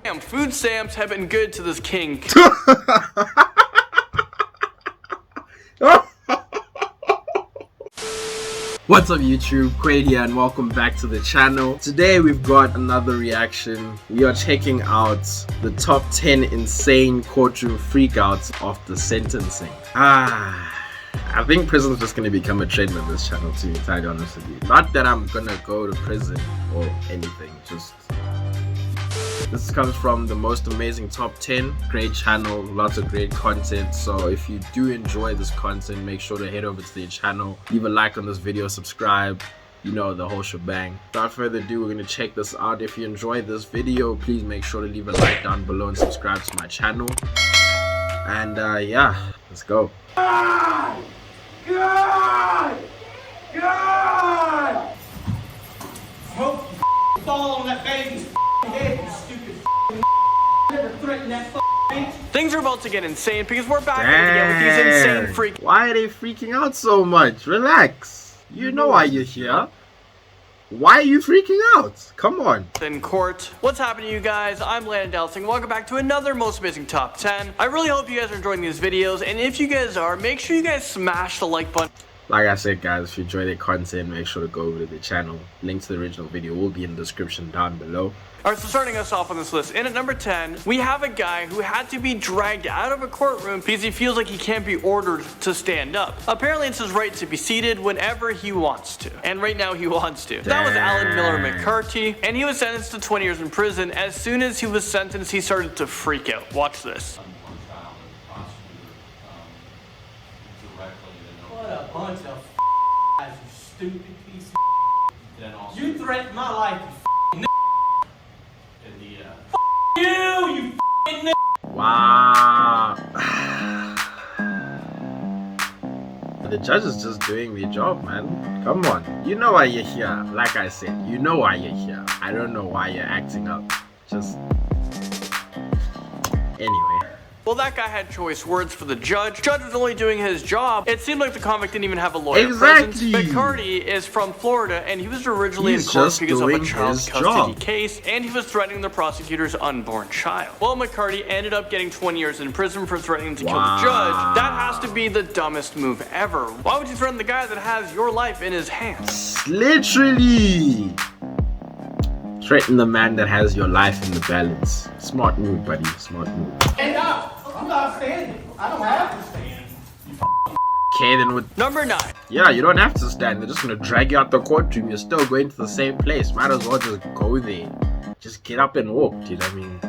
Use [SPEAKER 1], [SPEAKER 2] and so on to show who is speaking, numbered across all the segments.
[SPEAKER 1] Damn, food stamps have been good to this king.
[SPEAKER 2] What's up YouTube, Kwade here and welcome back to the channel. Today we've got another reaction. We are checking out the top 10 insane courtroom freakouts of the sentencing. I think prison's just gonna become a trend on this channel, to be entirely honest with you. Not that I'm gonna go to prison or anything, just this comes from the most amazing top 10. Great channel, lots of great content. So if you do enjoy this content, make sure to head over to the channel, leave a like on this video, subscribe, you know, the whole shebang. Without further ado, we're gonna check this out. If you enjoyed this video, please make sure to leave a like down below and subscribe to my channel. And yeah, let's go.
[SPEAKER 3] God! Hope you fall on that baby's head, you stupid never threaten that bitch.
[SPEAKER 1] Things are about to get insane because we're back again with these insane freak.
[SPEAKER 2] Why are they freaking out so much? Relax. You know why you're here. Why are you freaking out? Come on.
[SPEAKER 1] In court. What's happening, you guys? I'm Landon Delsing. Welcome back to another most amazing top 10. I really hope you guys are enjoying these videos, and if you guys are, make sure you guys smash the like button.
[SPEAKER 2] Like I said, guys, if you enjoy the content, make sure to go over to the channel. Link to the original video will be in the description down below.
[SPEAKER 1] Alright, so starting us off on this list, in at number 10, we have a guy who had to be dragged out of a courtroom because he feels like he can't be ordered to stand up. Apparently it's his right to be seated whenever he wants to. And right now he wants to. That was Alan Miller McCarty, and he was sentenced to 20 years in prison. As soon as he was sentenced, he started to freak out. Watch this.
[SPEAKER 3] What a bunch of you stupid piece of you threatened my life, you
[SPEAKER 2] Wow. The judge is just doing the job, man. Come on. You know why you're here. Like I said, you know why you're here. I don't know why you're acting up. Just... Anyway.
[SPEAKER 1] Well, that guy had choice words for the judge. Judge was only doing his job. It seemed like the convict didn't even have a lawyer present. McCarty is from Florida, and he was originally in court because of a child custody case, and he was threatening the prosecutor's unborn child. Well, McCarty ended up getting 20 years in prison for threatening to kill the judge. That has to be the dumbest move ever. Why would you threaten the guy that has your life in his hands?
[SPEAKER 2] Literally. Threaten the man that has your life in the balance. Smart move, buddy. Smart move.
[SPEAKER 3] Stand up. I'm not standing. I don't have to stand.
[SPEAKER 2] Okay, then with
[SPEAKER 1] number 9.
[SPEAKER 2] Yeah, you don't have to stand. They're just gonna drag you out the courtroom. You're still going to the same place. Might as well just go there. Just get up and walk, dude. I mean,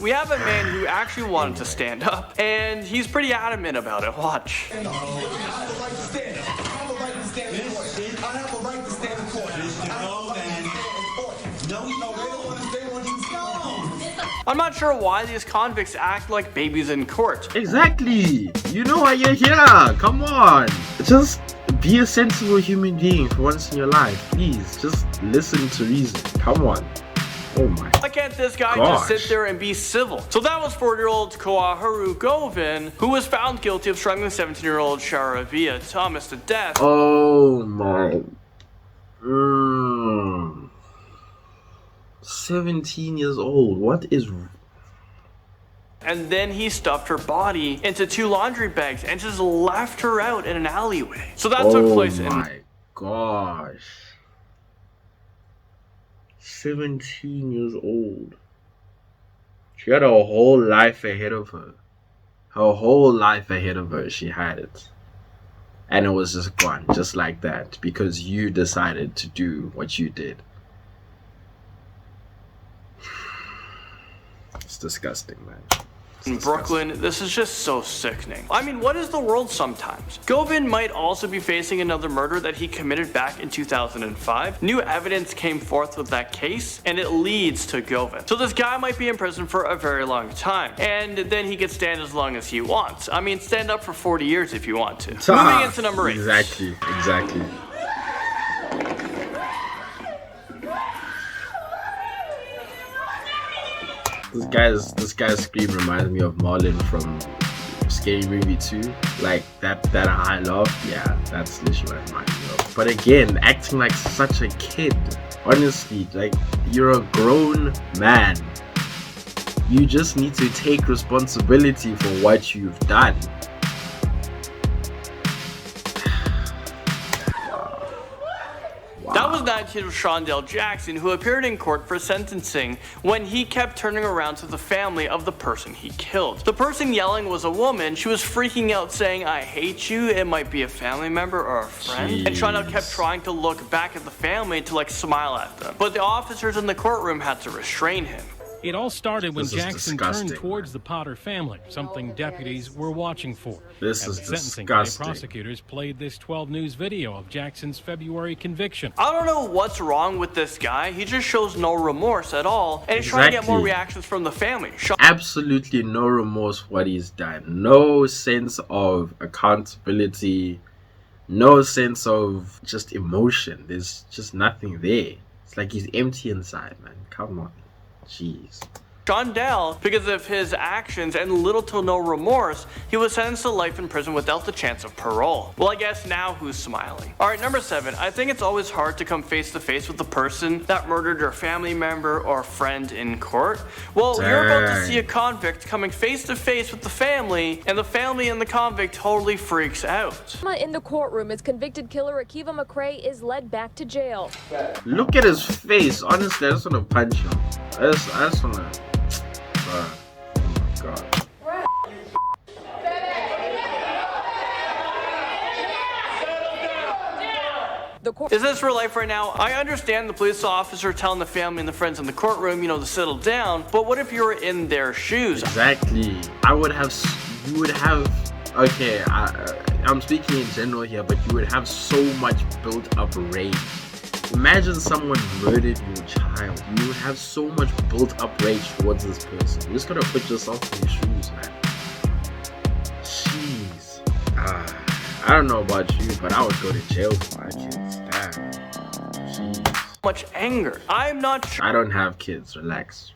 [SPEAKER 1] we have a man who actually wanted to stand up, and he's pretty adamant about it. Watch.
[SPEAKER 4] I have the right to stand. I have the right to stand in court. I have the right to stand in court.
[SPEAKER 1] I'm not sure why these convicts act like babies in court.
[SPEAKER 2] exactly. You know why you're here. Come on. Just be a sensible human being for once in your life. Please, just listen to reason. Come on. Oh my.
[SPEAKER 1] Why can't this guy just sit there and be civil? So that was 40-year-old Kwade, who was found guilty of strangling 17-year-old Sharavia Thomas to death.
[SPEAKER 2] Oh my. 17 years old. What is...
[SPEAKER 1] And then he stuffed her body into 2 laundry bags and just left her out in an alleyway. So that took place in...
[SPEAKER 2] Oh my gosh. 17 years old. She had a whole life ahead of her. Her whole life ahead of her, she had it. And it was just gone, just like that, because you decided to do what you did. It's disgusting, man.
[SPEAKER 1] In Brooklyn, this is just so sickening. I mean, what is the world sometimes? Govin might also be facing another murder that he committed back in 2005. New evidence came forth with that case, and it leads to Govin. So this guy might be in prison for a very long time, and then he can stand as long as he wants. I mean, stand up for 40 years if you want to. Moving into number 8.
[SPEAKER 2] Exactly. This guy's scream reminds me of Marlon from Scary Movie 2. Like that high laugh, yeah, that's literally what it reminds me of. But again, acting like such a kid. Honestly, like, you're a grown man. You just need to take responsibility for what you've done.
[SPEAKER 1] That was 19-year-old Shondell Jackson, who appeared in court for sentencing when he kept turning around to the family of the person he killed. The person yelling was a woman. She was freaking out saying, "I hate you." It might be a family member or a friend.
[SPEAKER 2] Jeez.
[SPEAKER 1] And Shondell kept trying to look back at the family to like smile at them. But the officers in the courtroom had to restrain him.
[SPEAKER 5] It all started when Jackson turned towards
[SPEAKER 2] man.
[SPEAKER 5] the Potter family, something deputies were watching for.
[SPEAKER 2] This
[SPEAKER 5] At
[SPEAKER 2] is
[SPEAKER 5] the sentencing day,
[SPEAKER 2] disgusting.
[SPEAKER 5] prosecutors played this 12 News video of Jackson's February conviction.
[SPEAKER 1] I don't know what's wrong with this guy. He just shows no remorse at all, and he's trying to get more reactions from the family.
[SPEAKER 2] Absolutely no remorse for what he's done. No sense of accountability. No sense of just emotion. There's just nothing there. It's like he's empty inside, man. Come on. Jeez.
[SPEAKER 1] Shondell, because of his actions and little to no remorse, he was sentenced to life in prison without the chance of parole. Well, I guess now who's smiling? Alright, number 7. I think it's always hard to come face to face with the person that murdered your family member or friend in court. Well, you're about to see a convict coming face to face with the family, and the family and the convict totally freaks out.
[SPEAKER 6] In the courtroom, as convicted killer Akiva McRae is led back to jail.
[SPEAKER 2] Look at his face. Honestly, I just want to punch him. I just want to... Oh my god.
[SPEAKER 1] Is this real life right now? I understand the police officer telling the family and the friends in the courtroom, you know, to settle down, but what if you were in their shoes?
[SPEAKER 2] Exactly. You would have, okay, I'm speaking in general here, but you would have so much built up rage. Imagine someone murdered your child. You would have so much built up rage towards this person. You just gotta put yourself in their shoes, man. Jeez. I don't know about you, but I would go to jail for my kids. Damn. Jeez.
[SPEAKER 1] Much anger. I'm not sure.
[SPEAKER 2] I don't have kids. Relax.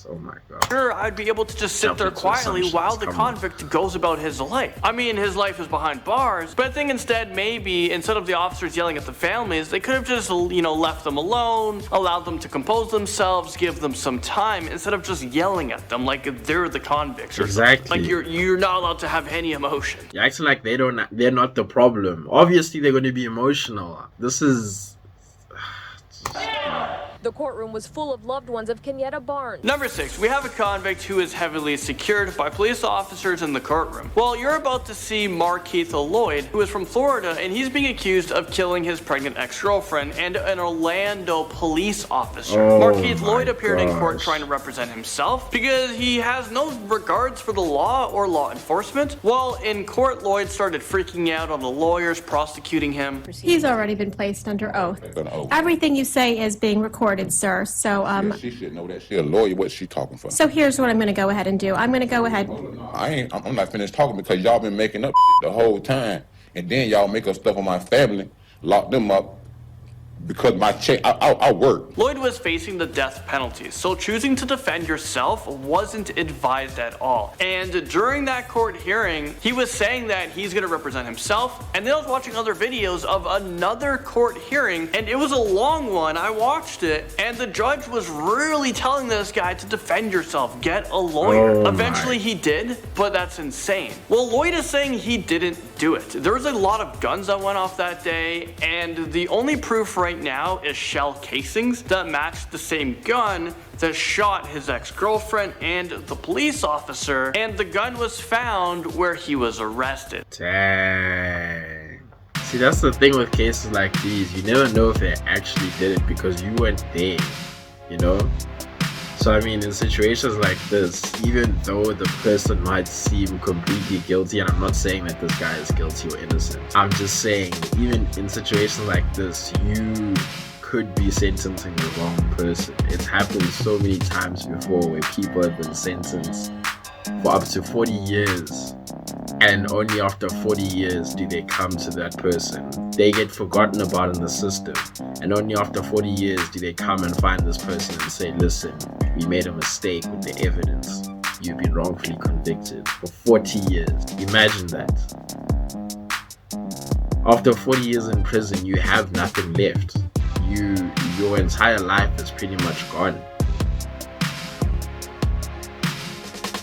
[SPEAKER 2] Oh my god.
[SPEAKER 1] Sure, I'd be able to just sit there quietly while the convict goes about his life. I mean, his life is behind bars, but I think instead, maybe, instead of the officers yelling at the families, they could have just, you know, left them alone, allowed them to compose themselves, give them some time, instead of just yelling at them like they're the convicts or
[SPEAKER 2] exactly.
[SPEAKER 1] something. Like you're not allowed to have any emotion.
[SPEAKER 2] You're acting like they're not the problem. Obviously, they're going to be emotional. This is...
[SPEAKER 6] The courtroom was full of loved ones of Kenyatta Barnes.
[SPEAKER 1] Number 6, we have a convict who is heavily secured by police officers in the courtroom. Well, you're about to see Markeith Lloyd, who is from Florida, and he's being accused of killing his pregnant ex-girlfriend and an Orlando police officer. Markeith Lloyd appeared in court trying to represent himself because he has no regards for the law or law enforcement. While in court, Lloyd started freaking out on the lawyers prosecuting him.
[SPEAKER 7] He's already been placed under oath. Everything you say is being recorded, sir. So,
[SPEAKER 8] yeah, she should know that. She a lawyer. What she talking for?
[SPEAKER 7] So here's what I'm going to go ahead and do. I'm going to go ahead.
[SPEAKER 8] I'm not finished talking because y'all been making up the whole time, and then y'all make up stuff on my family, lock them up. Because my check, I work.
[SPEAKER 1] Lloyd was facing the death penalty, so choosing to defend yourself wasn't advised at all. And during that court hearing, he was saying that he's going to represent himself, and then I was watching other videos of another court hearing, and it was a long one. I watched it, and the judge was really telling this guy to defend yourself, get a lawyer. Eventually he did, but that's insane. Well, Lloyd is saying he didn't do it. There was a lot of guns that went off that day, and the only proof right now is shell casings that matched the same gun that shot his ex-girlfriend and the police officer, and the gun was found where he was arrested.
[SPEAKER 2] Dang. See, that's the thing with cases like these. You never know if they actually did it because you weren't there, you know? So I mean, in situations like this, even though the person might seem completely guilty, and I'm not saying that this guy is guilty or innocent, I'm just saying, even in situations like this, you could be sentencing the wrong person. It's happened so many times before where people have been sentenced for up to 40 years, and only after 40 years do they come to that person. They get forgotten about in the system, and only after 40 years do they come and find this person and say, listen, we made a mistake with the evidence. You've been wrongfully convicted for 40 years. Imagine that. After 40 years in prison, you have nothing left. your entire life is pretty much gone.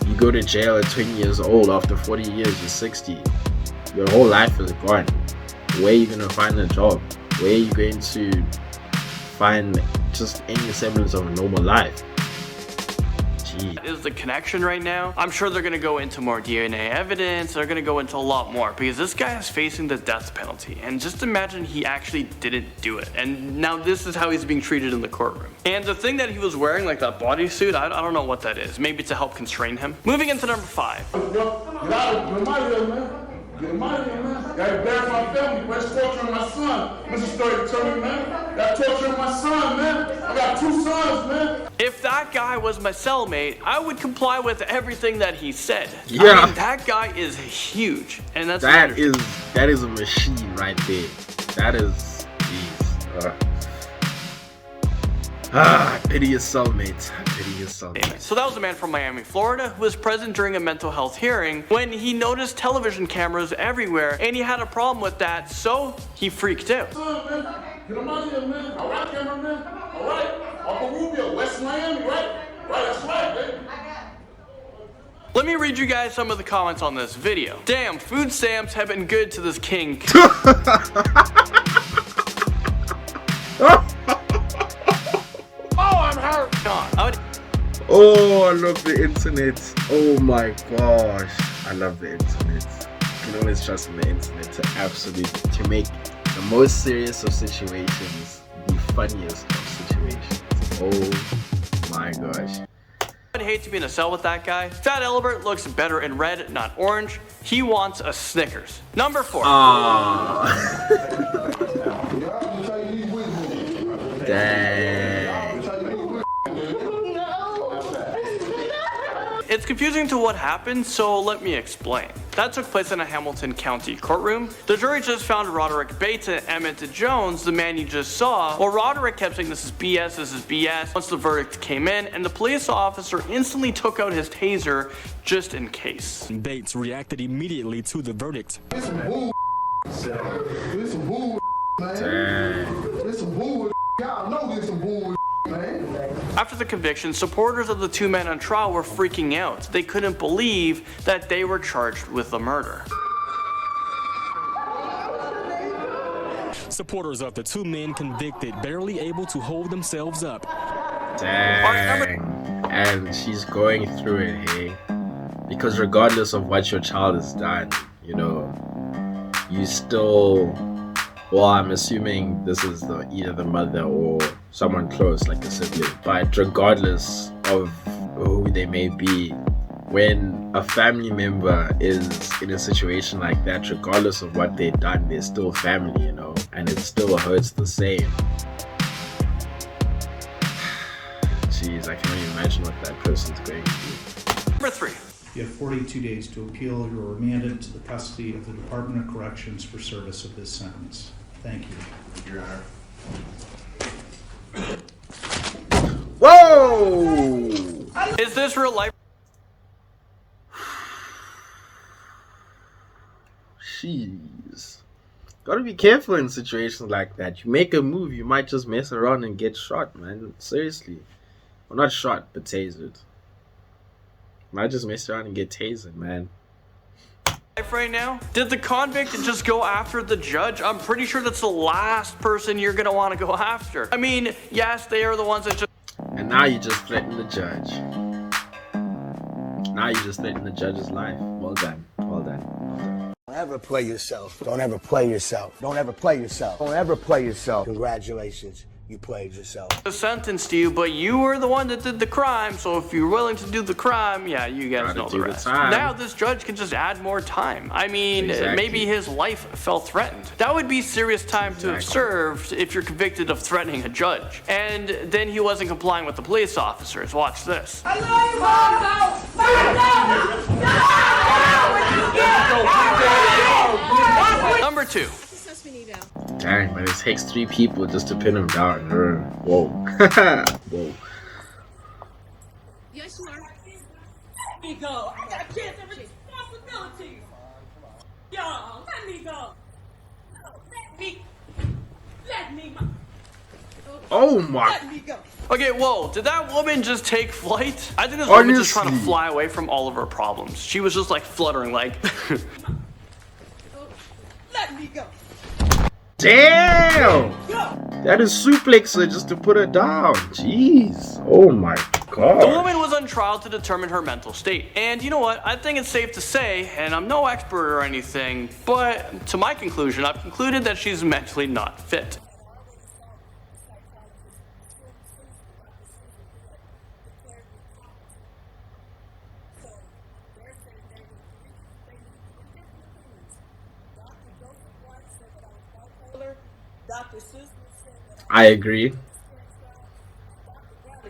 [SPEAKER 2] You go to jail at 20 years old, after 40 years you're 60. Your whole life is gone. Where are you going to find a job? Where are you going to find just any semblance of a normal life? Jeez.
[SPEAKER 1] Is the connection right now? I'm sure they're gonna go into more DNA evidence. They're gonna go into a lot more because this guy is facing the death penalty. And just imagine he actually didn't do it. And now this is how he's being treated in the courtroom. And the thing that he was wearing, like that bodysuit, I don't know what that is. Maybe to help constrain him. Moving into number 5.
[SPEAKER 8] Get out of here, man. Get him out of here, man. Gotta embarrass my family, man. It's torturing my son. Mr. Story, tell me, man. Gotta torture my son, man. I got 2 sons, man.
[SPEAKER 1] If that guy was my cellmate, I would comply with everything that he said.
[SPEAKER 2] Yeah.
[SPEAKER 1] I mean, that guy is huge, and that's
[SPEAKER 2] that is a machine right there. That is, jeez. Pity your cellmate. Pity your cellmate.
[SPEAKER 1] So that was a man from Miami, Florida, who was present during a mental health hearing when he noticed television cameras everywhere, and he had a problem with that, so he freaked out.
[SPEAKER 8] Get him out of here, man. All right, cameraman. All right. Uncle Rubio, West Miami, right? Right, that's right, baby.
[SPEAKER 1] Let me read you guys some of the comments on this video. Damn, food stamps have been good to this king.
[SPEAKER 2] Oh, I love the internet. Oh my gosh, I love the internet. You can always trust in the internet to make the most serious of situations the funniest of situations. Oh my gosh.
[SPEAKER 1] I'd hate to be in a cell with that guy. Fat Albert looks better in red, not orange. He wants a Snickers. Number 4.
[SPEAKER 2] Dang.
[SPEAKER 1] It's confusing to what happened, so let me explain. That took place in a Hamilton County courtroom. The jury just found Roderick Bates and Emmett Jones, the man you just saw. Well, Roderick kept saying this is BS, this is BS. Once the verdict came in, and the police officer instantly took out his taser just in case.
[SPEAKER 9] Bates reacted immediately to the verdict.
[SPEAKER 8] This some bull, this some bull, man. This some bull. Y'all know this some bull, man.
[SPEAKER 1] After the conviction, supporters of the 2 men on trial were freaking out. They couldn't believe that they were charged with the murder.
[SPEAKER 9] Supporters of the 2 men convicted barely able to hold themselves up.
[SPEAKER 2] Dang. And she's going through it, hey? Because regardless of what your child has done, you know, you still... Well, I'm assuming this is either the mother or someone close, like a sibling. But regardless of who they may be, when a family member is in a situation like that, regardless of what they've done, they're still family, you know, and it still hurts the same. Jeez, I can't even imagine what that person's going through.
[SPEAKER 1] Number 3.
[SPEAKER 10] You have 42 days to appeal. You are remanded to the custody of the Department of Corrections for service of this sentence. Thank you. Your Honor.
[SPEAKER 2] Whoa!
[SPEAKER 1] Is this real life?
[SPEAKER 2] Jeez. Gotta be careful in situations like that. You make a move, you might just mess around and get shot, man. Seriously. Well, not shot, but tasered. Might just mess around and get tasered, man.
[SPEAKER 1] Right now? Did the convict just go after the judge? I'm pretty sure that's the last person you're gonna want to go after. I mean, yes, they are the ones that just...
[SPEAKER 2] And now you just threaten the judge. Now you just threaten the judge's life. Well done. Well done. Well done.
[SPEAKER 11] Don't ever play yourself. Don't ever play yourself. Don't ever play yourself. Don't ever play yourself. Congratulations. You played yourself.
[SPEAKER 1] Sentenced you, but you were the one that did the crime, so if you're willing to do the crime, yeah, you guys know the rest. Now this judge can just add more time. I mean, maybe his life felt threatened. That would be serious time to have served if you're convicted of threatening a judge. And then he wasn't complying with the police officers. Watch this. Number 2.
[SPEAKER 2] Dang, man, it takes 3 people just to pin him down. Whoa. Whoa.
[SPEAKER 12] Yes, you are. Let me go. I got kids and responsibilities. Y'all, let me go. Let me.
[SPEAKER 2] Oh my.
[SPEAKER 12] Let me go.
[SPEAKER 1] Okay, whoa, did that woman just take flight? I think this woman was just trying to fly away from all of her problems. She was just like fluttering like...
[SPEAKER 12] Let me go.
[SPEAKER 2] Damn! That is suplexer just to put her down. Jeez. Oh my god.
[SPEAKER 1] The woman was on trial to determine her mental state. And you know what? I think it's safe to say, and I'm no expert or anything, but to my conclusion, I've concluded that she's mentally not fit.
[SPEAKER 2] I agree.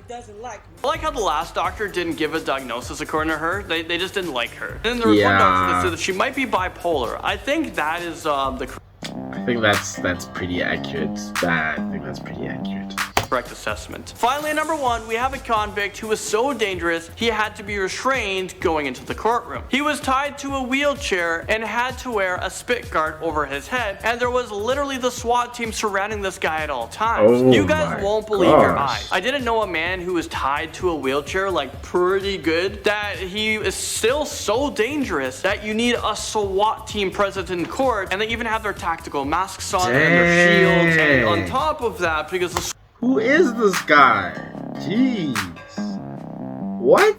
[SPEAKER 12] Doesn't like me.
[SPEAKER 1] I like how the last doctor didn't give a diagnosis according to her. They just didn't like her. And there was one doctor that said that she might be bipolar. I think that is the...
[SPEAKER 2] I think that's pretty accurate. I think that's pretty accurate.
[SPEAKER 1] Correct assessment. Finally, at number 1, we have a convict who was so dangerous he had to be restrained going into the courtroom. He was tied to a wheelchair and had to wear a spit guard over his head, and there was literally the SWAT team surrounding this guy at all times.
[SPEAKER 2] Oh,
[SPEAKER 1] you guys won't believe your eyes. I didn't know a man who was tied to a wheelchair like pretty good that he is still so dangerous that you need a SWAT team present in court, and they even have their tactical masks on and their shields, and on top of that, because the
[SPEAKER 2] who is this guy? Jeez. What?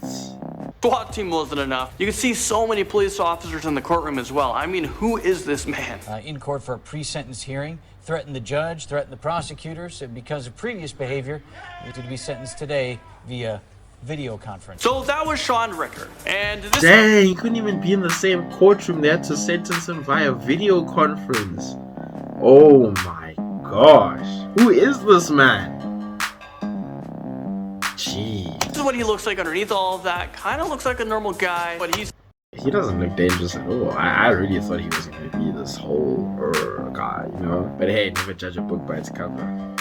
[SPEAKER 1] SWAT team wasn't enough. You can see so many police officers in the courtroom as well. I mean, who is this man?
[SPEAKER 13] In court for a pre-sentence hearing, threatened the judge, threatened the prosecutors because of previous behavior. He's to be sentenced today via video conference.
[SPEAKER 1] So that was Sean Ricker, and this...
[SPEAKER 2] Dang, he couldn't even be in the same courtroom. They had to sentence him via video conference. Oh my gosh. Who is this man? Jeez.
[SPEAKER 1] This is what he looks like underneath all of that. Kind of looks like a normal guy, but
[SPEAKER 2] he doesn't look dangerous at all. I really thought he was going to be this whole guy, you know? But hey, never judge a book by its cover.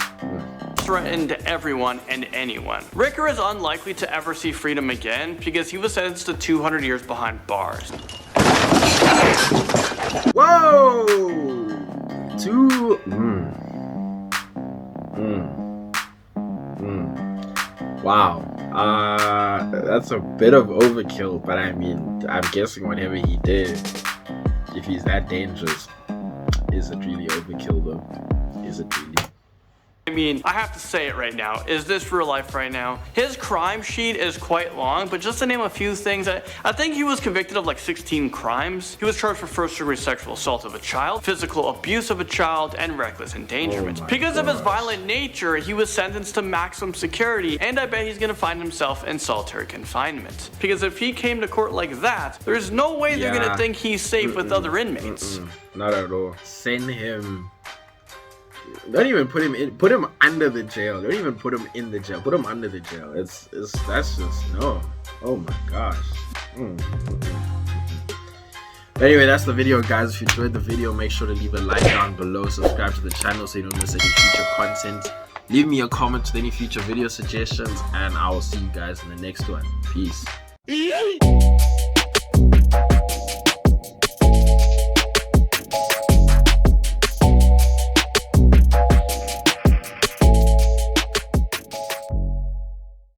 [SPEAKER 1] Threatened everyone and anyone. Ricker is unlikely to ever see freedom again because he was sentenced to 200 years behind bars.
[SPEAKER 2] Whoa! Wow. That's a bit of overkill, but I mean, I'm guessing whatever he did, if he's that dangerous, is it really overkill though? Is it really?
[SPEAKER 1] I mean, I have to say it right now. Is this real life right now? His crime sheet is quite long, but just to name a few things, I think he was convicted of like 16 crimes. He was charged for first-degree sexual assault of a child, physical abuse of a child, and reckless endangerment. Because of his violent nature, he was sentenced to maximum security, and I bet he's gonna find himself in solitary confinement. Because if he came to court like that, there's no way they're gonna think he's safe with other inmates.
[SPEAKER 2] Not at all. Send him. Don't even put him in. Put him under the jail. Don't even put him in the jail. Put him under the jail. That's just no. Oh my gosh. Anyway, that's the video, guys. If you enjoyed the video, make sure to leave a like down below. Subscribe to the channel so you don't miss any future content. Leave me a comment with any future video suggestions, and I will see you guys in the next one. Peace.